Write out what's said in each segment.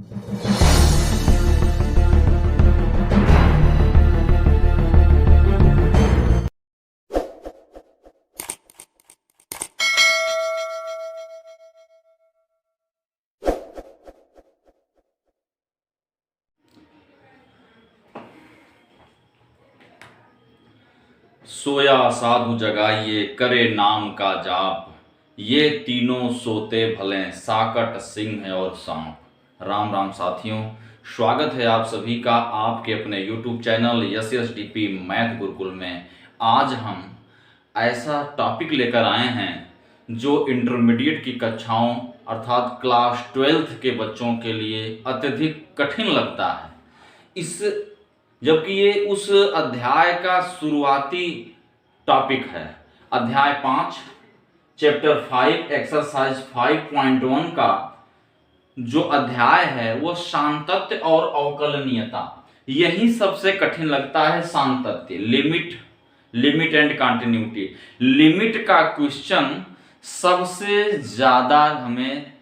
सोया साधु जगाइए करे नाम का जाप, ये तीनों सोते भले साकट सिंह और सांप। राम राम साथियों, स्वागत है आप सभी का आपके अपने YouTube channel SSDP math Gurukul में। आज हम ऐसा टॉपिक लेकर आए हैं जो इंटरमीडिएट की कक्षाओं अर्थात क्लास 12th के बच्चों के लिए अत्यधिक कठिन लगता है। इस जबकि ये उस अध्याय का शुरुआती टॉपिक है। अध्याय 5 चैप्टर 5 एक्सरसाइज 5.1 का जो अध्याय है वो सातत्य और अवकलनीयता, यही सबसे कठिन लगता है। सातत्य, लिमिट एंड कंटिन्यूटी। लिमिट का क्वेश्चन सबसे ज्यादा हमें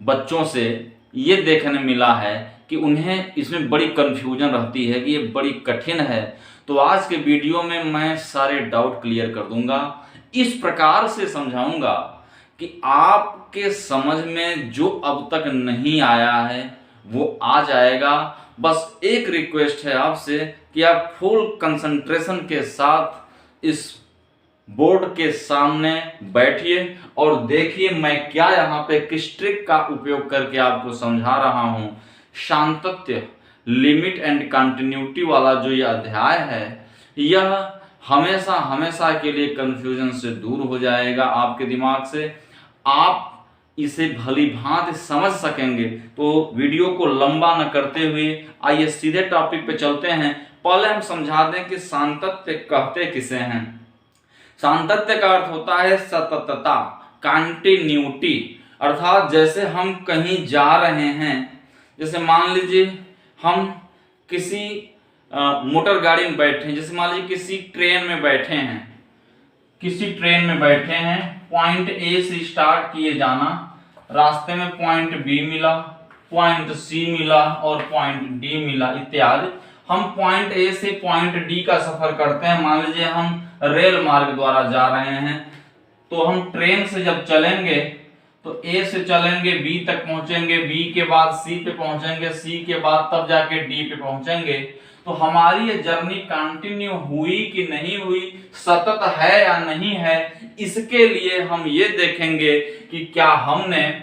बच्चों से ये देखने मिला है कि उन्हें इसमें बड़ी कंफ्यूजन रहती है कि ये बड़ी कठिन है। तो आज के वीडियो में मैं सारे डाउट क्लियर कर दूंगा, इस प्रकार से समझाऊंगा कि आपके समझ में जो अब तक नहीं आया है वो आ जाएगा। बस एक रिक्वेस्ट है आपसे कि आप फुल कंसंट्रेशन के साथ इस बोर्ड के सामने बैठिए और देखिए मैं क्या यहाँ पे किस ट्रिक का उपयोग करके आपको समझा रहा हूँ। सातत्य, लिमिट एंड कंटिन्यूटी वाला जो ये अध्याय है, यह हमेशा हमेशा के लिए कंफ्यूजन से दूर हो जाएगा आपके दिमाग से। आप इसे भली भांति समझ सकेंगे। तो वीडियो को लंबा न करते हुए आइए सीधे टॉपिक पे चलते हैं। पहले हम समझा दें कि सातत्य कहते किसे हैं। सातत्य का अर्थ होता है सततता, कंटिन्यूटी। अर्थात जैसे हम कहीं जा रहे हैं, जैसे मान लीजिए हम किसी मोटर गाड़ी में बैठे हैं, जैसे मान लीजिए किसी ट्रेन में बैठे हैं, पॉइंट ए से स्टार्ट किए जाना, रास्ते में पॉइंट बी मिला, पॉइंट सी मिला और पॉइंट डी मिला इत्यादि। हम पॉइंट ए से पॉइंट डी का सफर करते हैं। मान लीजिए हम रेल मार्ग द्वारा जा रहे हैं, तो हम ट्रेन से जब चलेंगे तो ए से चलेंगे, बी तक पहुंचेंगे, बी के बाद सी पे पहुंचेंगे, सी के बाद तब जाके डी पे पहुंचेंगे। तो हमारी ये जर्नी कंटिन्यू हुई कि नहीं हुई, सतत है या नहीं है, इसके लिए हम ये देखेंगे कि क्या हमने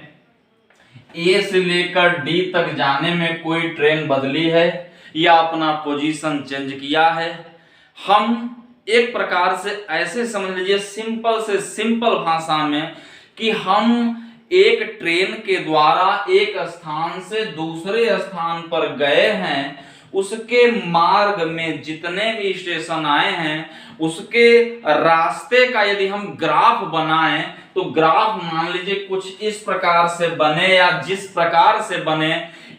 ए से लेकर डी तक जाने में कोई ट्रेन बदली है या अपना पोजीशन चेंज किया है। हम एक प्रकार से ऐसे समझ लीजिए सिंपल से सिंपल भाषा में कि हम एक ट्रेन के द्वारा एक स्थान से दूसरे स्थान पर गए हैं, उसके मार्ग में जितने भी स्टेशन आए हैं उसके रास्ते का यदि हम ग्राफ बनाएं तो ग्राफ मान लीजिए कुछ इस प्रकार से बने या जिस प्रकार से बने।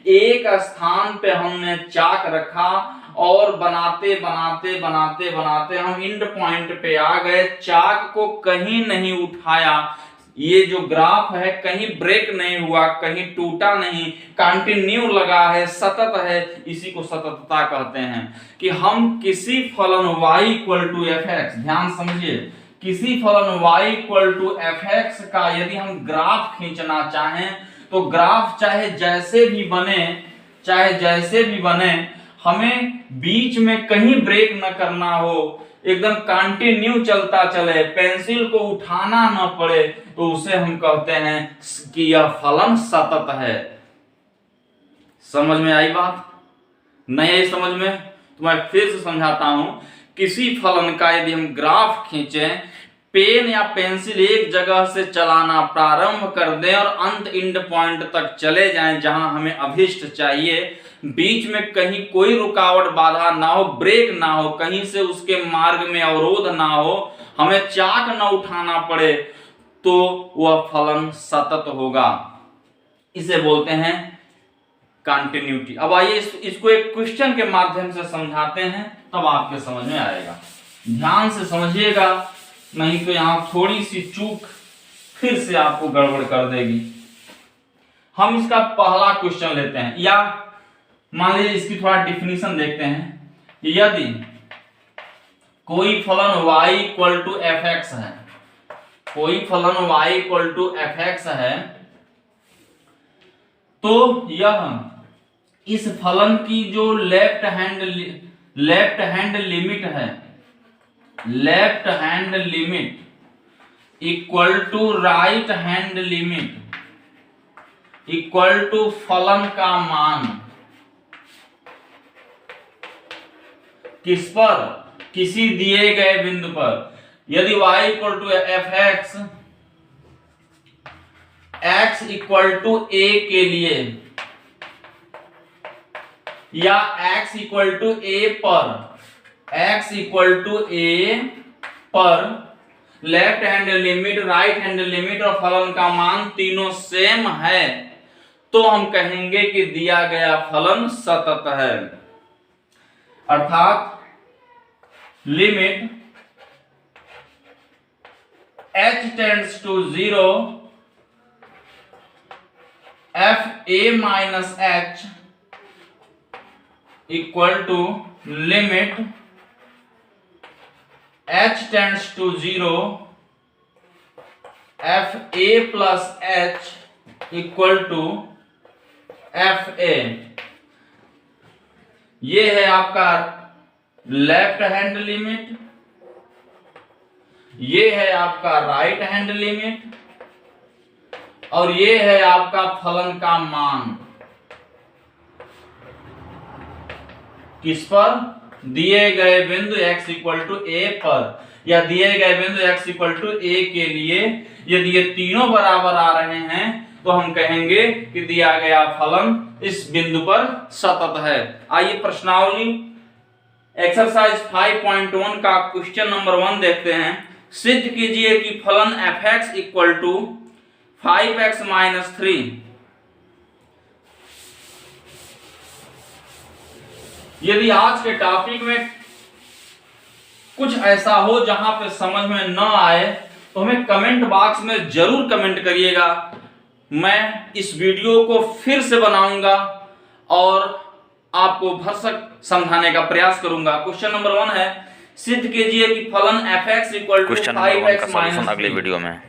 एक स्थान पे हमने चाक रखा और बनाते बनाते बनाते बनाते हम एंड पॉइंट पे आ गए, चाक को कहीं नहीं उठाया, ये जो ग्राफ है कहीं ब्रेक नहीं हुआ, कहीं टूटा नहीं, कंटिन्यू लगा है, सतत है, इसी को सततता कहते हैं। कि हम किसी फलन y equal to f x, ध्यान समझिए, किसी फलन y equal to f x का यदि हम ग्राफ खींचना चाहें तो ग्राफ चाहे जैसे भी बने हमें बीच में कहीं ब्रेक न करना हो, एकदम कंटिन्यू चलता चले, पेंसिल को उठाना न पड़े, तो उसे हम कहते हैं कि यह फलन सतत है। समझ में आई बात? नहीं आई समझ में? तो मैं फिर से समझाता हूं। किसी फलन का यदि हम ग्राफ खींचें, पेन या पेंसिल एक जगह से चलाना प्रारंभ कर दें और अंत एंड पॉइंट तक चले जाएं जहां हमें अभिष्ट चाहिए, बीच में कहीं कोई रुकावट बाधा ना हो, ब्रेक ना हो, कहीं से उसके मार्ग में अवरोध ना हो, हमें चाक न उठाना पड़े, तो वह फलन सतत होगा। इसे बोलते हैं कंटिन्यूटी। अब आइए इसको एक क्वेश्चन के माध्यम से समझाते हैं, तब आपके समझ में आएगा। ध्यान से समझिएगा, नहीं तो यहां थोड़ी सी चूक फिर से आपको गड़बड़ कर देगी। हम इसका पहला क्वेश्चन लेते हैं, या मान लीजिए इसकी थोड़ा डिफिनीशन देखते हैं। यदि कोई फलन y equal to f x है, कोई फलन y equal to f x है, तो यह इस फलन की जो लेफ्ट हैंड लिमिट है, left hand limit equal to right hand limit equal to फलन का मान किस पर, किसी दिए गए बिंदु पर। यदि y equal to f x, x equal to a के लिए, या x इक्वल टू a पर, x इक्वल टू a पर left hand limit, right hand limit और फलन का मान तीनों सेम है, तो हम कहेंगे कि दिया गया फलन सतत है। अर्थात limit h tends to 0 f a minus h equal to limit h tends to 0 f a plus h equal to f a। ये है आपका लेफ्ट हैंड लिमिट, ये है आपका राइट हैंड लिमिट, और ये है आपका फलन का मान किस पर, दिए गए बिंदु x इक्वल टू a पर, या दिए गए बिंदु x इक्वल टू a के लिए यदि ये तीनों बराबर आ रहे हैं तो हम कहेंगे कि दिया गया फलन इस बिंदु पर सतत है। आइए प्रश्नावली एक्सरसाइज 5.1 का क्वेश्चन नंबर 1 देखते हैं। सिद्ध कीजिए कि फलन f(x) equal to 5x minus 3 यदि आज के टॉपिक में कुछ ऐसा हो जहां पे समझ में न आए तो हमें कमेंट बॉक्स में जरूर कमेंट करिएगा। मैं इस वीडियो को फिर से बनाऊंगा और आपको भरसक समझाने का प्रयास करूंगा। क्वेश्चन नंबर 1 है, सिद्ध कीजिए कि फलन f(x) equal to 5x minus 3 अगले वीडियो में